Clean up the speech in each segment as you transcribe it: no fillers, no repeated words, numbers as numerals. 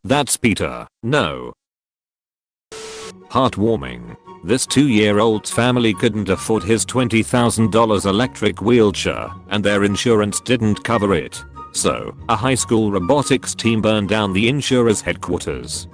That's Peter. No. Heartwarming. This 2-year-old's family couldn't afford his $20,000 electric wheelchair, and their insurance didn't cover it. So, a high school robotics team burned down the insurer's headquarters.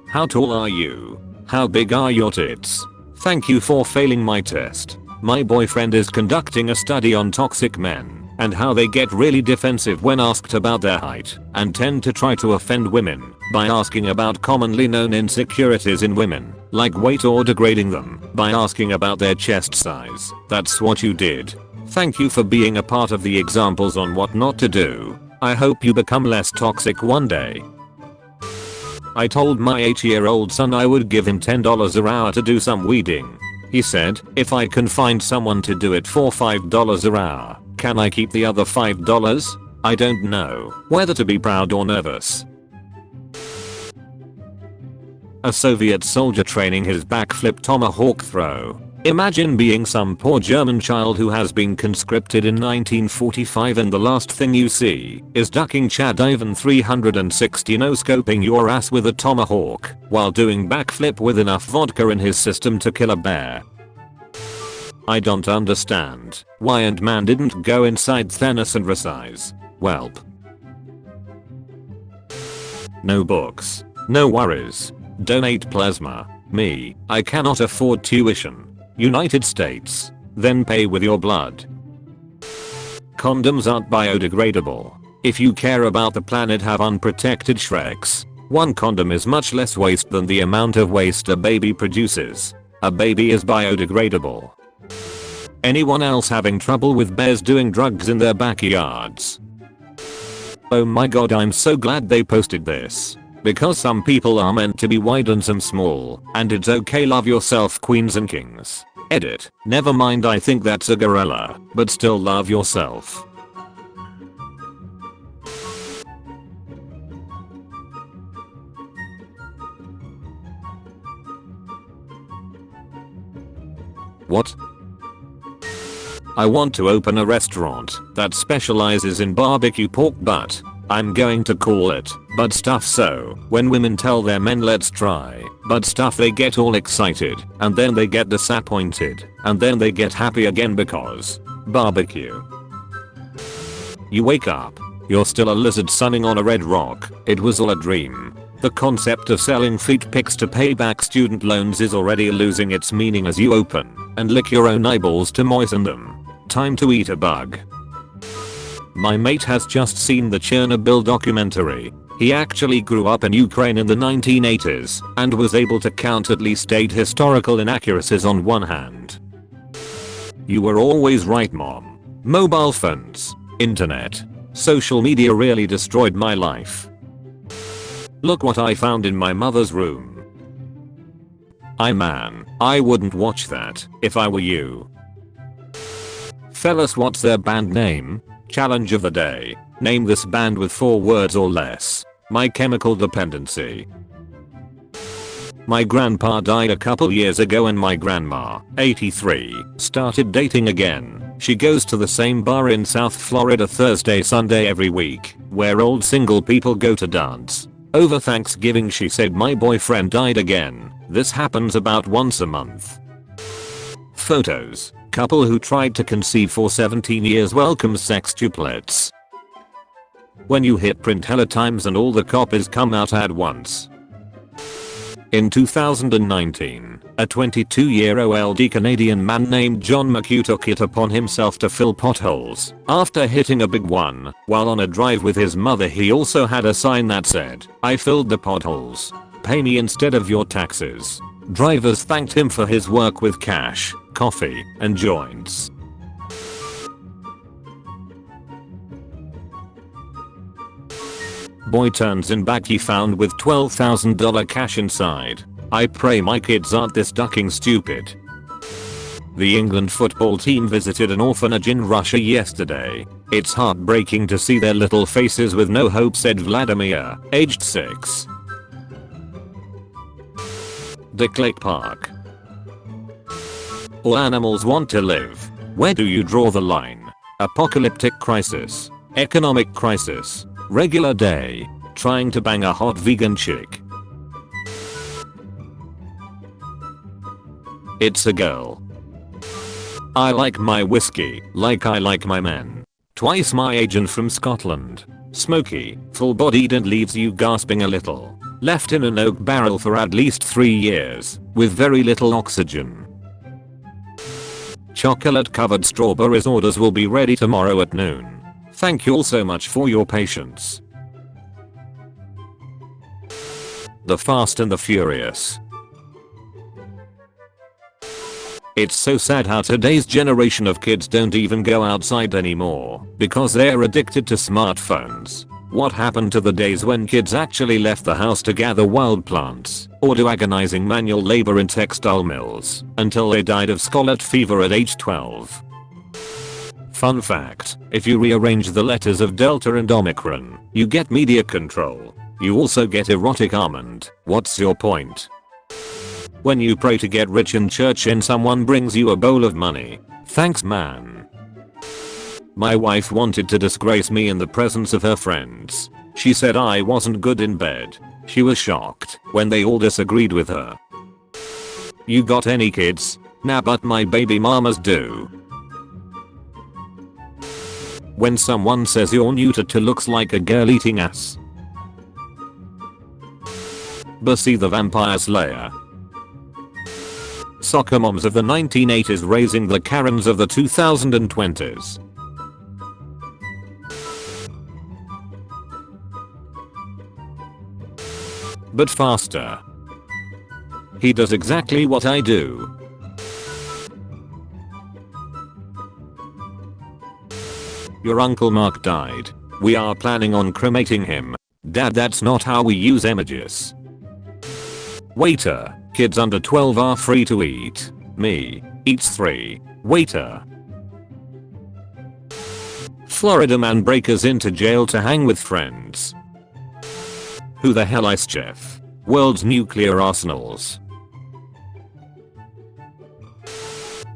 How tall are you? How big are your tits? Thank you for failing my test. My boyfriend is conducting a study on toxic men and how they get really defensive when asked about their height and tend to try to offend women by asking about commonly known insecurities in women, like weight, or degrading them by asking about their chest size. That's what you did. Thank you for being a part of the examples on what not to do. I hope you become less toxic one day. I told my 8-year-old son I would give him $10 an hour to do some weeding. He said, if I can find someone to do it for $5 an hour, can I keep the other $5? I don't know whether to be proud or nervous. A Soviet soldier training his backflip tomahawk throw. Imagine being some poor German child who has been conscripted in 1945 and the last thing you see is ducking Chad Ivan 360 no-scoping your ass with a tomahawk while doing backflip with enough vodka in his system to kill a bear. I don't understand why Ant-Man didn't go inside Thanos and resize. Welp. No books. No worries. Donate plasma. Me. I cannot afford tuition. United States. Then pay with your blood. Condoms aren't biodegradable. If you care about the planet, have unprotected Shreks. One condom is much less waste than the amount of waste a baby produces. A baby is biodegradable. Anyone else having trouble with bears doing drugs in their backyards? Oh my god, I'm so glad they posted this. Because some people are meant to be wide and some small, and it's okay, love yourself queens and kings. Edit. Never mind, I think that's a gorilla, but still love yourself. What? I want to open a restaurant that specializes in barbecue pork butt. I'm going to call it Butt Stuff, so when women tell their men let's try butt stuff they get all excited and then they get disappointed and then they get happy again because barbecue. You wake up. You're still a lizard sunning on a red rock. It was all a dream. The concept of selling feet pics to pay back student loans is already losing its meaning as you open and lick your own eyeballs to moisten them. Time to eat a bug. My mate has just seen the Chernobyl documentary. He actually grew up in Ukraine in the 1980s and was able to count at least 8 historical inaccuracies on one hand. You were always right, mom. Mobile phones, internet, social media really destroyed my life. Look what I found in my mother's room. Man, I wouldn't watch that if I were you. Fellas, what's their band name? Challenge of the day. Name this band with 4 words or less. My Chemical Dependency. My grandpa died a couple years ago and my grandma, 83, started dating again. She goes to the same bar in South Florida Thursday Sunday every week, where old single people go to dance. Over Thanksgiving she said my boyfriend died again. This happens about once a month. Photos. Couple who tried to conceive for 17 years welcomes sextuplets. When you hit print hella times and all the copies come out at once. In 2019, a 22-year-old Canadian man named John McHugh took it upon himself to fill potholes. After hitting a big one, while on a drive with his mother, he also had a sign that said, "I filled the potholes. Pay me instead of your taxes." Drivers thanked him for his work with cash, coffee, and joints. Boy turns in baggie found with $12,000 cash inside. I pray my kids aren't this ducking stupid. The England football team visited an orphanage in Russia yesterday. It's heartbreaking to see their little faces with no hope, said Vladimir, aged 6. Dick Lake Park. All animals want to live. Where do you draw the line? Apocalyptic crisis. Economic crisis. Regular day. Trying to bang a hot vegan chick. It's a girl. I like my whiskey like I like my men. Twice my agent from Scotland. Smoky, full-bodied and leaves you gasping a little. Left in an oak barrel for at least 3 years, with very little oxygen. Chocolate-covered strawberries orders will be ready tomorrow at noon. Thank you all so much for your patience. The Fast and the Furious. It's so sad how today's generation of kids don't even go outside anymore because they're addicted to smartphones. What happened to the days when kids actually left the house to gather wild plants or do agonizing manual labor in textile mills until they died of scarlet fever at age 12? Fun fact, if you rearrange the letters of Delta and Omicron, you get media control. You also get erotic almond. What's your point? When you pray to get rich in church and someone brings you a bowl of money. Thanks man. My wife wanted to disgrace me in the presence of her friends. She said I wasn't good in bed. She was shocked when they all disagreed with her. You got any kids? Nah, but my baby mamas do. When someone says you're neutered to looks like a girl eating ass. Bussy the Vampire Slayer. Soccer moms of the 1980s raising the Karens of the 2020s. But faster. He does exactly what I do. Your Uncle Mark died. We are planning on cremating him. Dad, that's not how we use images. Waiter, kids under 12 are free to eat. Me, eats 3. Waiter. Florida man breakers into jail to hang with friends. Who the hell is Chef? World's nuclear arsenals.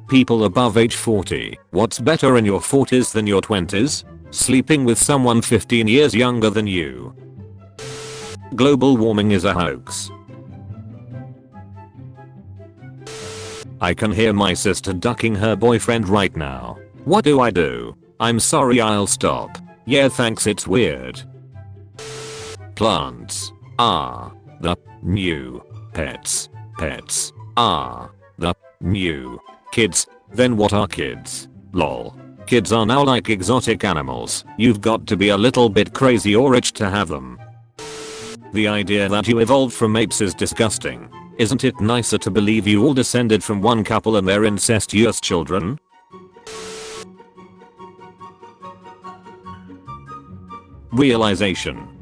People above age 40. What's better in your 40s than your 20s? Sleeping with someone 15 years younger than you. Global warming is a hoax. I can hear my sister ducking her boyfriend right now. What do I do? I'm sorry, I'll stop. Yeah thanks, it's weird. Plants are the new pets. Pets are the new kids. Then what are kids? Lol. Kids are now like exotic animals. You've got to be a little bit crazy or rich to have them. The idea that you evolved from apes is disgusting. Isn't it nicer to believe you all descended from one couple and their incestuous children? Realization.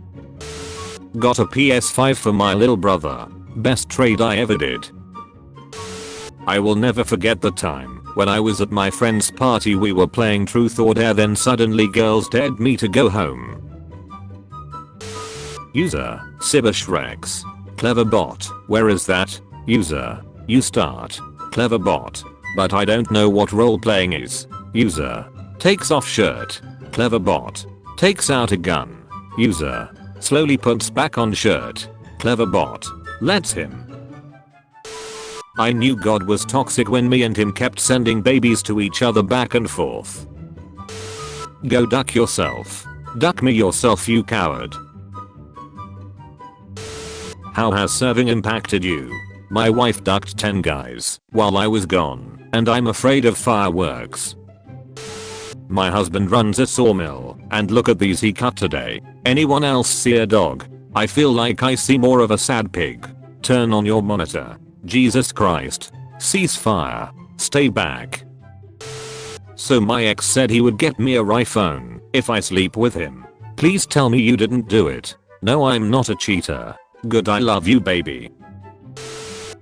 Got a PS5 for my little brother. Best trade I ever did. I will never forget the time when I was at my friend's party. We were playing Truth or Dare, then suddenly girls dared me to go home. User, Sibish Rex. Clever bot, where is that? User, you start. Clever bot. But I don't know what role playing is. User, takes off shirt. Clever bot. Takes out a gun. User, slowly puts back on shirt. Clever bot. Lets him. I knew God was toxic when me and him kept sending babies to each other back and forth. Go duck yourself. Duck me yourself, you coward. How has serving impacted you? My wife ducked 10 guys while I was gone, and I'm afraid of fireworks. My husband runs a sawmill, and look at these he cut today. Anyone else see a dog? I feel like I see more of a sad pig. Turn on your monitor. Jesus Christ. Ceasefire. Stay back. So my ex said he would get me a iPhone if I sleep with him. Please tell me you didn't do it. No, I'm not a cheater. Good, I love you, baby.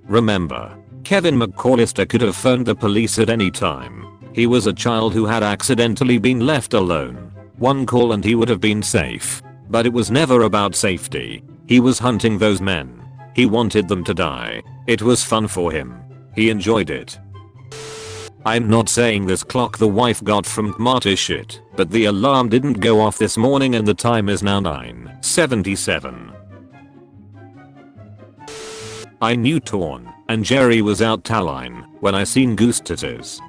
Remember, Kevin McCallister could have phoned the police at any time. He was a child who had accidentally been left alone. One call and he would have been safe. But it was never about safety. He was hunting those men. He wanted them to die. It was fun for him. He enjoyed it. I'm not saying this clock the wife got from Kmart is shit, but the alarm didn't go off this morning and the time is now 9:77. I knew Torn and Jerry was out Thailand when I seen goose titties.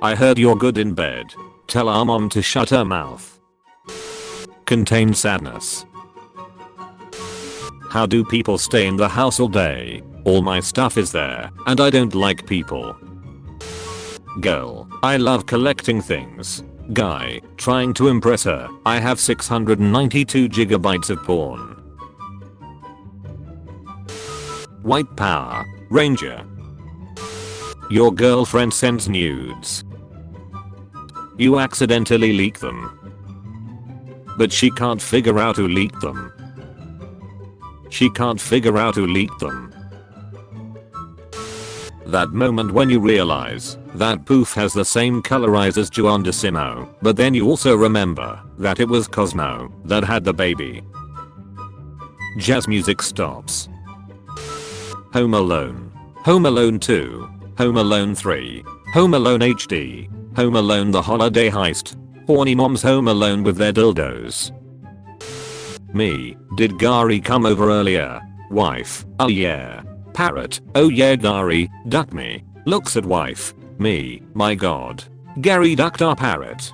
I heard you're good in bed. Tell our mom to shut her mouth. Contain sadness. How do people stay in the house all day? All my stuff is there, and I don't like people. Girl, I love collecting things. Guy, trying to impress her. I have 692 gigabytes of porn. White Power Ranger. Your girlfriend sends nudes. You accidentally leak them. But she can't figure out who leaked them. She can't figure out who leaked them. That moment when you realize that poof has the same color eyes as Juan Decimo, but then you also remember that it was Cosmo that had the baby. Jazz music stops. Home Alone. Home Alone 2. Home Alone 3. Home Alone HD. Home Alone the Holiday Heist. Horny moms home alone with their dildos. Me, did Gary come over earlier? Wife, oh yeah. Parrot, oh yeah Gary, duck me. Looks at wife. Me, my god. Gary ducked our parrot.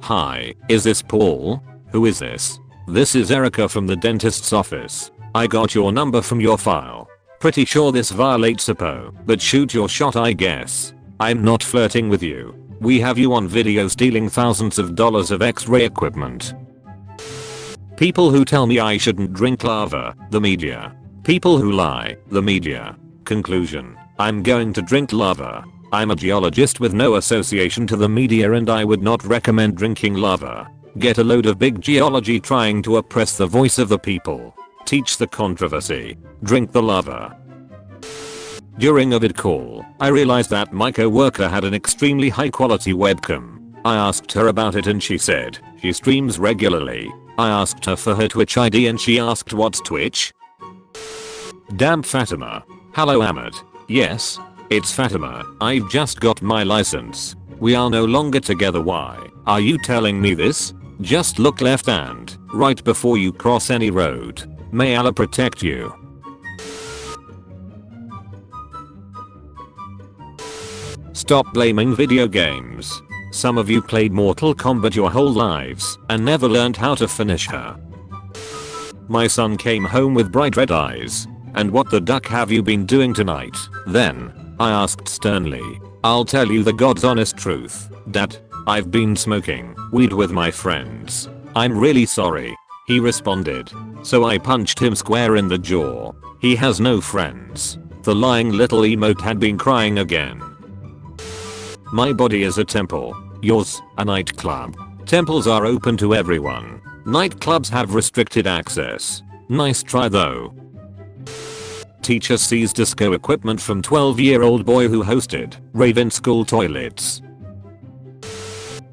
Hi, is this Paul? Who is this? This is Erica from the dentist's office. I got your number from your file. Pretty sure this violates SPO, but shoot your shot I guess. I'm not flirting with you. We have you on video stealing thousands of dollars of x-ray equipment. People who tell me I shouldn't drink lava, the media. People who lie, the media. Conclusion, I'm going to drink lava. I'm a geologist with no association to the media and I would not recommend drinking lava. Get a load of big geology trying to oppress the voice of the people. Teach the controversy. Drink the lava. During a vid call, I realized that my coworker had an extremely high quality webcam. I asked her about it and she said she streams regularly. I asked her for her Twitch ID and she asked what's Twitch? Damn Fatima. Hello Ahmed. Yes, it's Fatima. I've just got my license. We are no longer together. Why are you telling me this? Just look left and right before you cross any road. May Allah protect you. Stop blaming video games. Some of you played Mortal Kombat your whole lives and never learned how to finish her. My son came home with bright red eyes. And what the duck have you been doing tonight? Then, I asked sternly. I'll tell you the God's honest truth, Dad. I've been smoking weed with my friends. I'm really sorry. He responded. So I punched him square in the jaw. He has no friends. The lying little emote had been crying again. My body is a temple. Yours, a nightclub. Temples are open to everyone. Nightclubs have restricted access. Nice try though. Teacher sees disco equipment from 12-year-old boy who hosted rave in school toilets.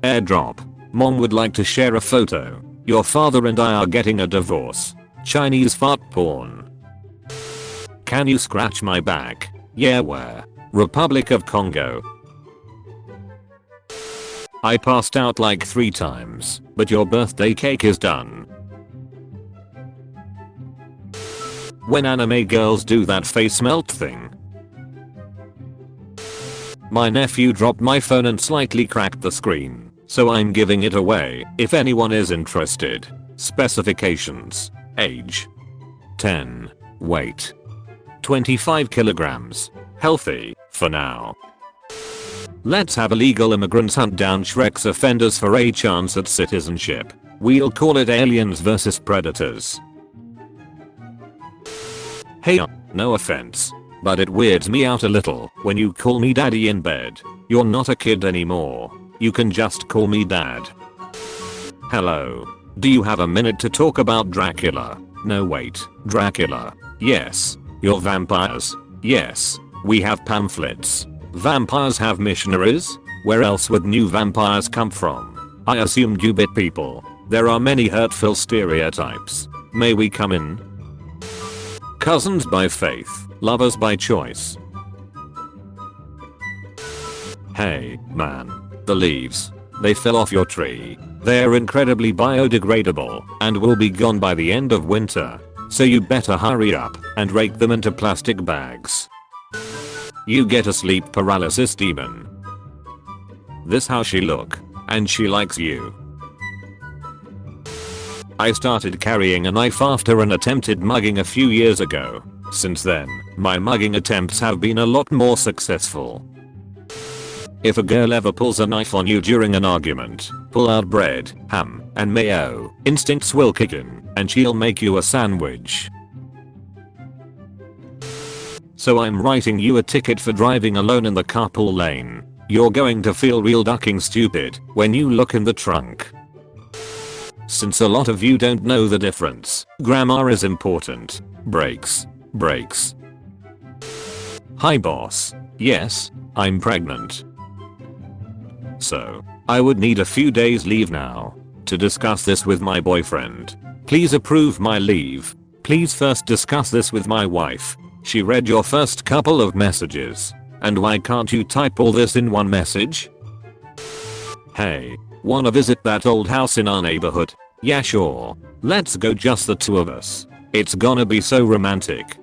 AirDrop. Mom would like to share a photo. Your father and I are getting a divorce. Chinese fart porn. Can you scratch my back? Yeah where? Republic of Congo. I passed out like 3 times, but your birthday cake is done. When anime girls do that face melt thing. My nephew dropped my phone and slightly cracked the screen, so I'm giving it away if anyone is interested. Specifications: age 10, weight 25 kilograms, healthy for now. Let's have illegal immigrants hunt down Shrek's offenders for a chance at citizenship. We'll call it Aliens vs Predators. Hey, no offense, but it weirds me out a little when you call me daddy in bed. You're not a kid anymore. You can just call me dad. Hello. Do you have a minute to talk about Dracula? No wait, Dracula. Yes. You're vampires? Yes. We have pamphlets. Vampires have missionaries? Where else would new vampires come from? I assumed you bit people. There are many hurtful stereotypes. May we come in? Cousins by faith, lovers by choice. Hey, man. The leaves. They fell off your tree. They're incredibly biodegradable and will be gone by the end of winter. So you better hurry up and rake them into plastic bags. You get a sleep paralysis demon. This how she look. And she likes you. I started carrying a knife after an attempted mugging a few years ago. Since then, my mugging attempts have been a lot more successful. If a girl ever pulls a knife on you during an argument, pull out bread, ham, and mayo. Instincts will kick in, and she'll make you a sandwich. So I'm writing you a ticket for driving alone in the carpool lane. You're going to feel real ducking stupid when you look in the trunk. Since a lot of you don't know the difference, grammar is important. Brakes. Brakes. Hi boss. Yes, I'm pregnant. So, I would need a few days leave now to discuss this with my boyfriend. Please approve my leave. Please first discuss this with my wife. She read your first couple of messages. And why can't you type all this in one message? Hey, wanna visit that old house in our neighborhood? Yeah sure. Let's go, just the two of us. It's gonna be so romantic.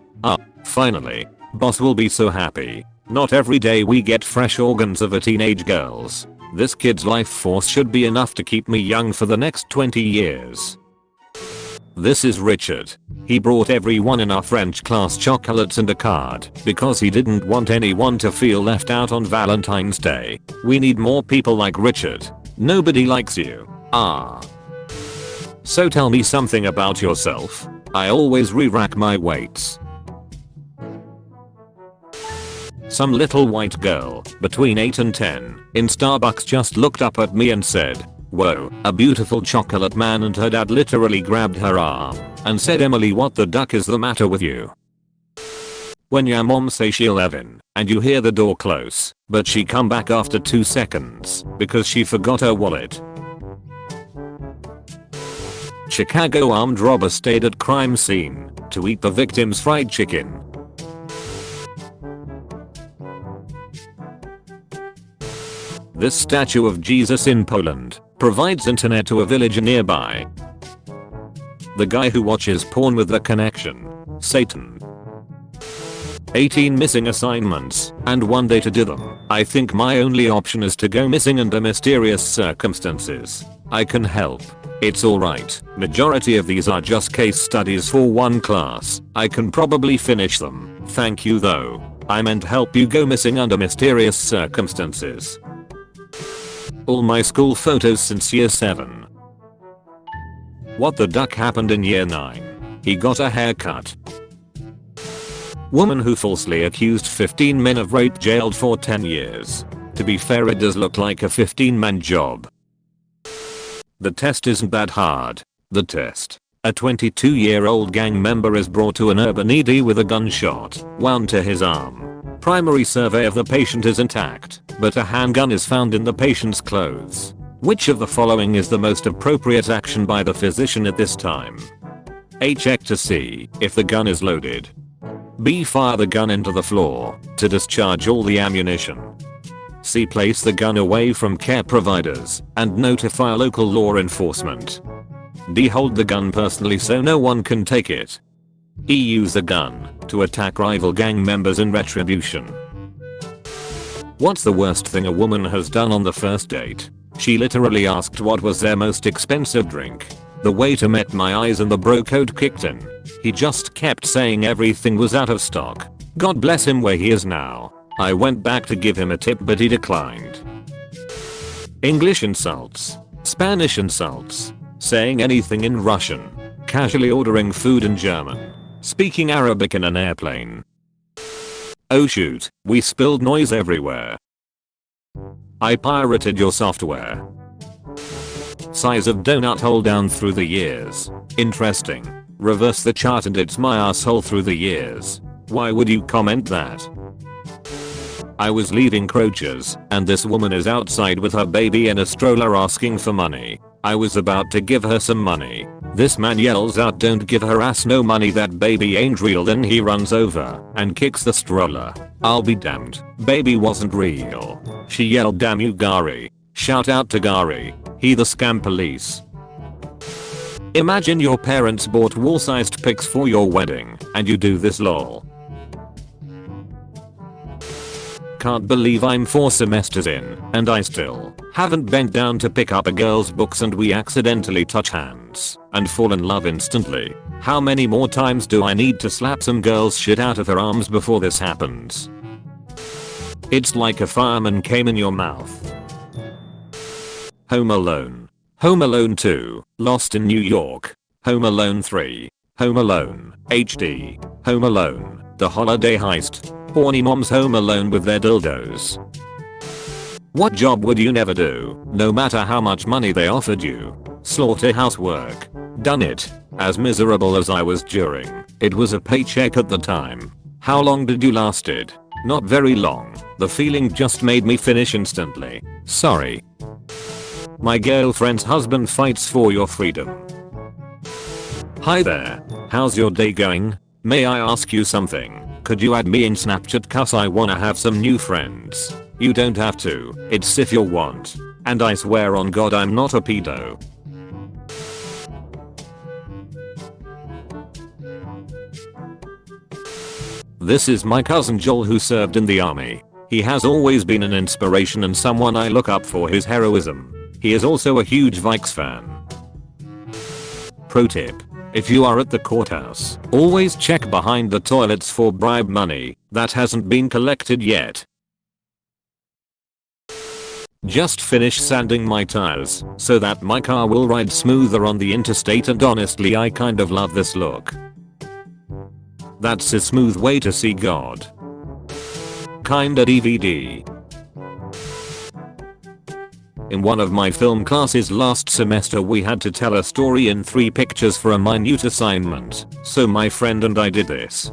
Finally. Boss will be so happy. Not every day we get fresh organs of a teenage girl's. This kid's life force should be enough to keep me young for the next 20 years. This is Richard. He brought everyone in our French class chocolates and a card because he didn't want anyone to feel left out on Valentine's Day. We need more people like Richard. Nobody likes you. So tell me something about yourself. I always re-rack my weights. Some little white girl, between 8 and 10, in Starbucks just looked up at me and said, "Whoa, a beautiful chocolate man," and her dad literally grabbed her arm and said, "Emily, what the duck is the matter with you?" When your mom say she'll have in, and you hear the door close, but she come back after 2 seconds because she forgot her wallet. Chicago armed robber stayed at crime scene to eat the victim's fried chicken. This statue of Jesus in Poland provides internet to a village nearby. The guy who watches porn with the connection. Satan. 18 missing assignments and 1 day to do them. I think my only option is to go missing under mysterious circumstances. I can help. It's alright. Majority of these are just case studies for one class. I can probably finish them. Thank you though. I meant help you go missing under mysterious circumstances. All my school photos since year 7. What the duck happened in year 9? He got a haircut. Woman who falsely accused 15 men of rape jailed for 10 years. To be fair, it does look like a 15-man job. The test isn't that hard. The test. A 22-year-old gang member is brought to an urban ED with a gunshot wound to his arm. Primary survey of the patient is intact, but a handgun is found in the patient's clothes. Which of the following is the most appropriate action by the physician at this time? A. Check to see if the gun is loaded. B. Fire the gun into the floor to discharge all the ammunition. C. Place the gun away from care providers and notify local law enforcement. D. Hold the gun personally so no one can take it. E. Use the gun to attack rival gang members in retribution. What's the worst thing a woman has done on the first date? She literally asked what was their most expensive drink. The waiter met my eyes and the bro code kicked in. He just kept saying everything was out of stock. God bless him where he is now. I went back to give him a tip but he declined. English insults. Spanish insults. Saying anything in Russian. Casually ordering food in German. Speaking Arabic in an airplane. Oh shoot, we spilled noise everywhere. I pirated your software. Size of donut hole down through the years. Interesting. Reverse the chart and it's my asshole through the years. Why would you comment that? I was leaving Crochers and this woman is outside with her baby in a stroller asking for money. I was about to give her some money. This man yells out, "Don't give her ass no money, that baby ain't real," then he runs over and kicks the stroller. I'll be damned. Baby wasn't real. She yelled, damn you Gary. Shout out to Gary. He the scam police. Imagine your parents bought wall-sized pics for your wedding and you do this lol. Can't believe I'm 4 semesters in and I still haven't bent down to pick up a girl's books and we accidentally touch hands and fall in love instantly. How many more times do I need to slap some girl's shit out of her arms before this happens? It's like a fireman came in your mouth. Home Alone. Home Alone 2, Lost in New York. Home Alone 3. Home Alone, HD. Home Alone, The Holiday Heist. Horny moms home alone with their dildos. What job would you never do, no matter how much money they offered you? Slaughterhouse work. Done it. As miserable as I was during, it was a paycheck at the time. How long did you lasted? Not very long. The feeling just made me finish instantly. Sorry. My girlfriend's husband fights for your freedom. Hi there. How's your day going? May I ask you something? Could you add me in Snapchat cause I wanna have some new friends? You don't have to, it's if you want. And I swear on God I'm not a pedo. This is my cousin Joel who served in the army. He has always been an inspiration and someone I look up for his heroism. He is also a huge Vikes fan. Pro tip. If you are at the courthouse, always check behind the toilets for bribe money that hasn't been collected yet. Just finished sanding my tires so that my car will ride smoother on the interstate and honestly I kind of love this look. That's a smooth way to see God. Kinda DVD. In one of my film classes last semester we had to tell a story in 3 pictures for a minute assignment, so my friend and I did this.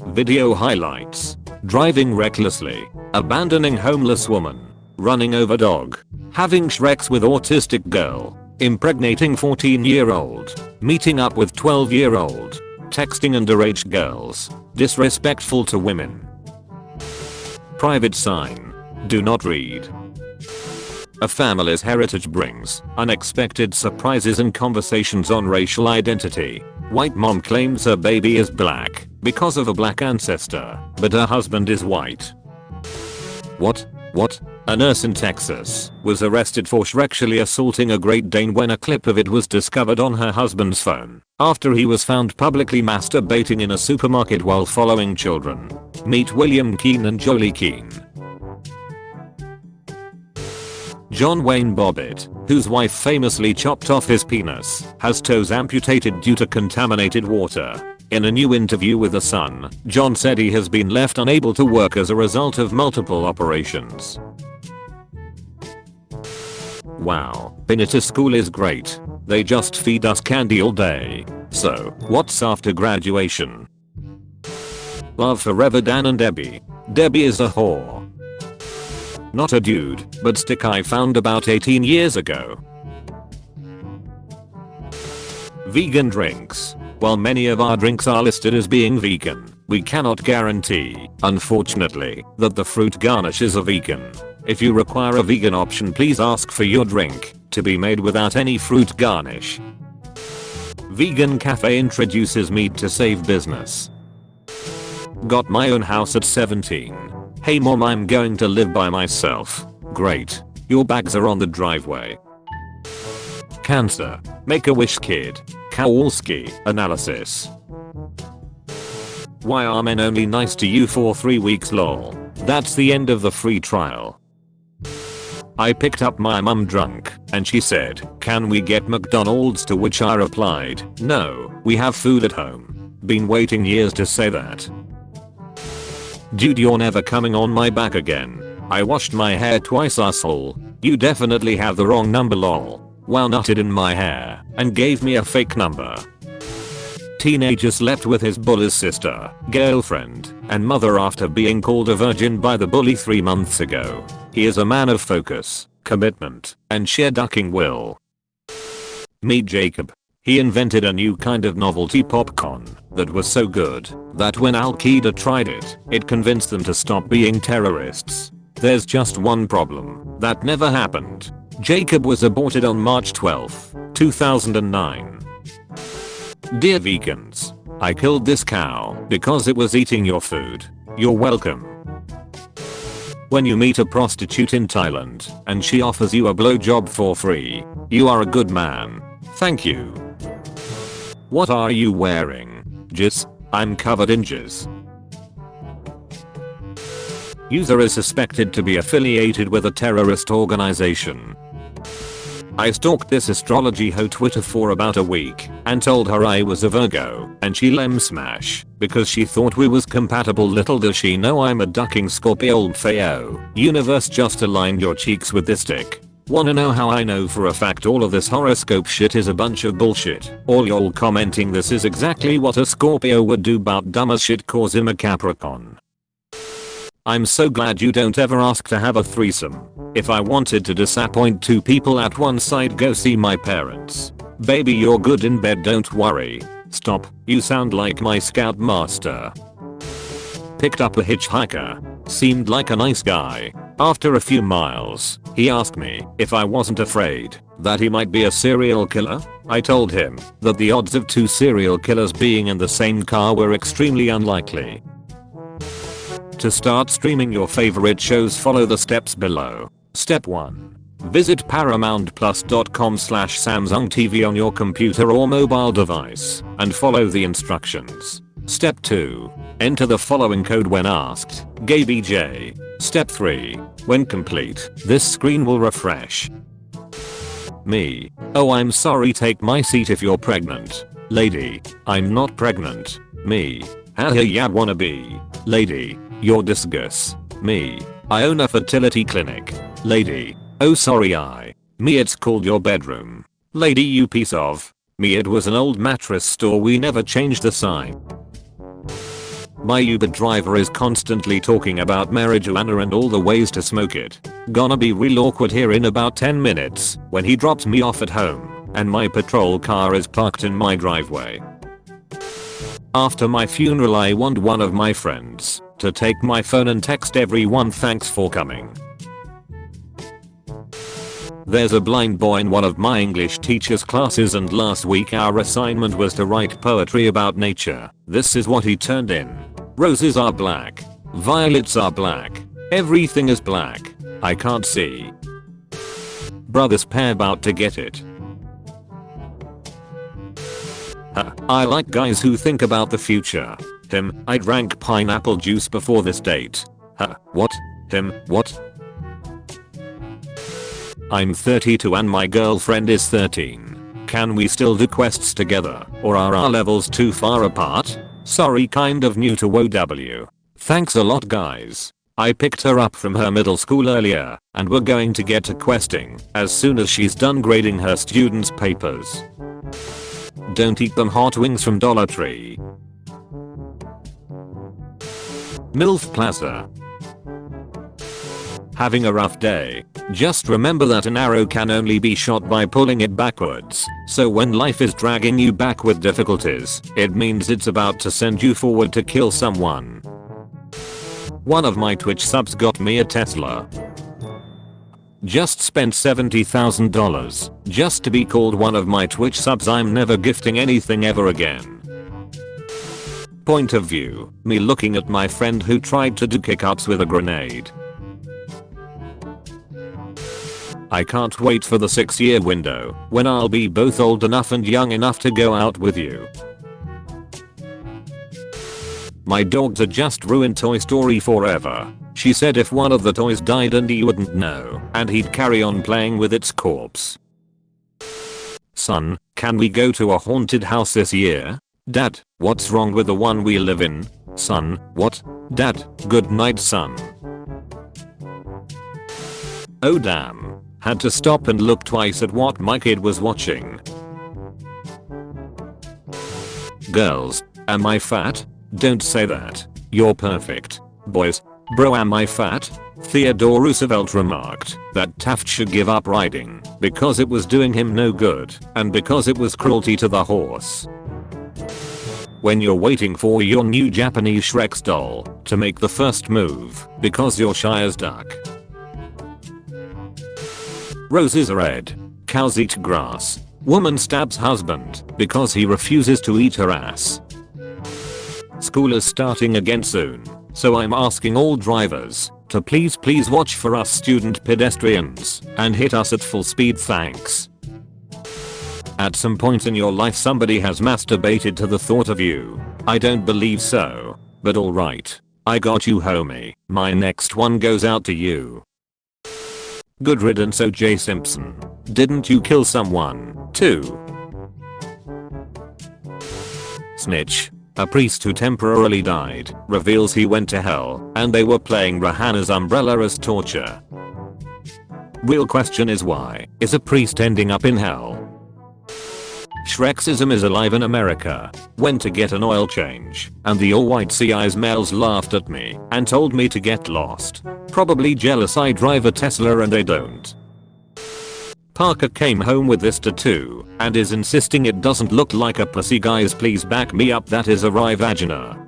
Video highlights. Driving recklessly. Abandoning homeless woman. Running over dog. Having Shreks with autistic girl. Impregnating 14-year-old. Meeting up with 12-year-old. Texting underage girls. Disrespectful to women. Private sign. Do not read. A family's heritage brings unexpected surprises and conversations on racial identity. White mom claims her baby is black because of a black ancestor, but her husband is white. What? A nurse in Texas was arrested for sexually assaulting a Great Dane when a clip of it was discovered on her husband's phone after he was found publicly masturbating in a supermarket while following children. Meet William Keane and Jolie Keane. John Wayne Bobbitt, whose wife famously chopped off his penis, has toes amputated due to contaminated water. In a new interview with The Sun, John said he has been left unable to work as a result of multiple operations. Wow, Pinita School is great. They just feed us candy all day. So, what's after graduation? Love forever Dan and Debbie. Debbie is a whore. Not a dude, but stick I found about 18 years ago. Vegan drinks. While many of our drinks are listed as being vegan, we cannot guarantee, unfortunately, that the fruit garnishes are vegan. If you require a vegan option, please ask for your drink to be made without any fruit garnish. Vegan cafe introduces meat to save business. Got my own house at 17. Hey mom, I'm going to live by myself. Great. Your bags are on the driveway. Cancer. Make a wish kid. Kowalski analysis. Why are men only nice to you for 3 weeks lol? That's the end of the free trial. I picked up my mum drunk and she said, can we get McDonald's, to which I replied, no, we have food at home. Been waiting years to say that. Dude, you're never coming on my back again. I washed my hair twice asshole. You definitely have the wrong number lol. Wow, nutted in my hair and gave me a fake number. Teenager slept with his bully's sister, girlfriend, and mother after being called a virgin by the bully 3 months ago. He is a man of focus, commitment, and sheer ducking will. Meet Jacob. He invented a new kind of novelty popcorn that was so good that when Al-Qaeda tried it, it convinced them to stop being terrorists. There's just one problem. That never happened. Jacob was aborted on March 12, 2009. Dear vegans, I killed this cow because it was eating your food. You're welcome. When you meet a prostitute in Thailand and she offers you a blowjob for free, you are a good man. Thank you. What are you wearing? Jizz? I'm covered in jizz. User is suspected to be affiliated with a terrorist organization. I stalked this astrology ho Twitter for about a week and told her I was a Virgo and she lem smash because she thought we was compatible. Little does she know I'm a ducking Scorpio. Feo. Universe just aligned your cheeks with this dick. Wanna know how I know for a fact all of this horoscope shit is a bunch of bullshit? All y'all commenting this is exactly what a Scorpio would do, about dumb as shit cause him a Capricorn. I'm so glad you don't ever ask to have a threesome. If I wanted to disappoint two people at once I'd go see my parents. Baby, you're good in bed, don't worry. Stop, you sound like my scoutmaster. Picked up a hitchhiker. Seemed like a nice guy. After a few miles, he asked me if I wasn't afraid that he might be a serial killer. I told him that the odds of two serial killers being in the same car were extremely unlikely. To start streaming your favorite shows, follow the steps below. Step 1. Visit paramountplus.com/Samsung TV on your computer or mobile device and follow the instructions. Step 2. Enter the following code when asked. GayBJ. Step 3. When complete, this screen will refresh. Me. Oh, I'm sorry, take my seat if you're pregnant. Lady. I'm not pregnant. Me. Haha, yeah, wanna be. Lady. You're disgus. Me. I own a fertility clinic. Lady. Oh sorry, Me, it's called your bedroom. Lady, you piece of. Me, it was an old mattress store, we never changed the sign. My Uber driver is constantly talking about marijuana and all the ways to smoke it. Gonna be real awkward here in about 10 minutes when he drops me off at home and my patrol car is parked in my driveway. After my funeral I want one of my friends to take my phone and text everyone thanks for coming. There's a blind boy in one of my English teacher's classes and last week our assignment was to write poetry about nature. This is what he turned in. Roses are black. Violets are black. Everything is black. I can't see. Brothers pair about to get it. I like guys who think about the future. I drank pineapple juice before this date. What? What? I'm 32 and my girlfriend is 13. Can we still do quests together or are our levels too far apart? Sorry, kind of new to WoW. Thanks a lot guys. I picked her up from her middle school earlier and we're going to get to questing as soon as she's done grading her students' papers. Don't eat them hot wings from Dollar Tree. MILF Plaza. Having a rough day? Just remember that an arrow can only be shot by pulling it backwards, so when life is dragging you back with difficulties, it means it's about to send you forward to kill someone. One of my Twitch subs got me a Tesla. Just spent $70,000 just to be called one of my Twitch subs. I'm never gifting anything ever again. Point of view, me looking at my friend who tried to do kick-ups with a grenade. I can't wait for the 6-year window when I'll be both old enough and young enough to go out with you. My dogs are just ruined Toy Story forever. She said if one of the toys died and he wouldn't know and he'd carry on playing with its corpse. Son, can we go to a haunted house this year? Dad, what's wrong with the one we live in? Son, what? Dad, good night son. Oh damn. Had to stop and look twice at what my kid was watching. Girls, am I fat? Don't say that. You're perfect. Boys, Bro, am I fat? Theodore Roosevelt remarked that Taft should give up riding because it was doing him no good and because it was cruelty to the horse. When you're waiting for your new Japanese Shrek's doll to make the first move because you're shy as duck. Roses are red. Cows eat grass. Woman stabs husband because he refuses to eat her ass. School is starting again soon, so I'm asking all drivers to please watch for us student pedestrians and hit us at full speed, thanks. At some point in your life somebody has masturbated to the thought of you. I don't believe so, but alright. I got you, homie. My next one goes out to you. Good riddance, OJ Simpson. Didn't you kill someone, too? Snitch. A priest who temporarily died reveals he went to hell and they were playing Rihanna's Umbrella as torture. Real question is, why is a priest ending up in hell? Shreksism is alive in America. Went to get an oil change and the all-white CI's males laughed at me and told me to get lost. Probably jealous I drive a Tesla and they don't. Parker came home with this tattoo and is insisting it doesn't look like a pussy. Guys, please back me up, that is a rye vagina.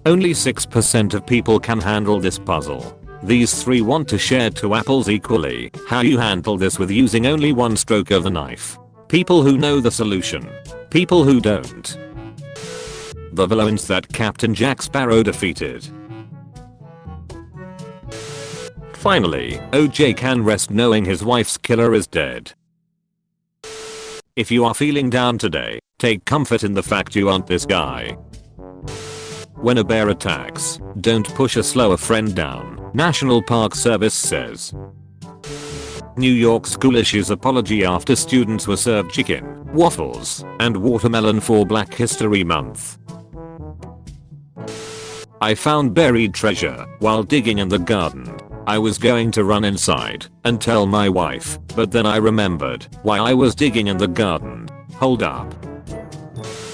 Only 6% of people can handle this puzzle. These 3 want to share 2 apples equally. How you handle this with using only 1 stroke of the knife? People who know the solution. People who don't. The villains that Captain Jack Sparrow defeated. Finally, OJ can rest knowing his wife's killer is dead. If you are feeling down today, take comfort in the fact you aren't this guy. When a bear attacks, don't push a slower friend down, National Park Service says. New York school issues apology after students were served chicken, waffles, and watermelon for Black History Month. I found buried treasure while digging in the garden. I was going to run inside and tell my wife, but then I remembered why I was digging in the garden. Hold up.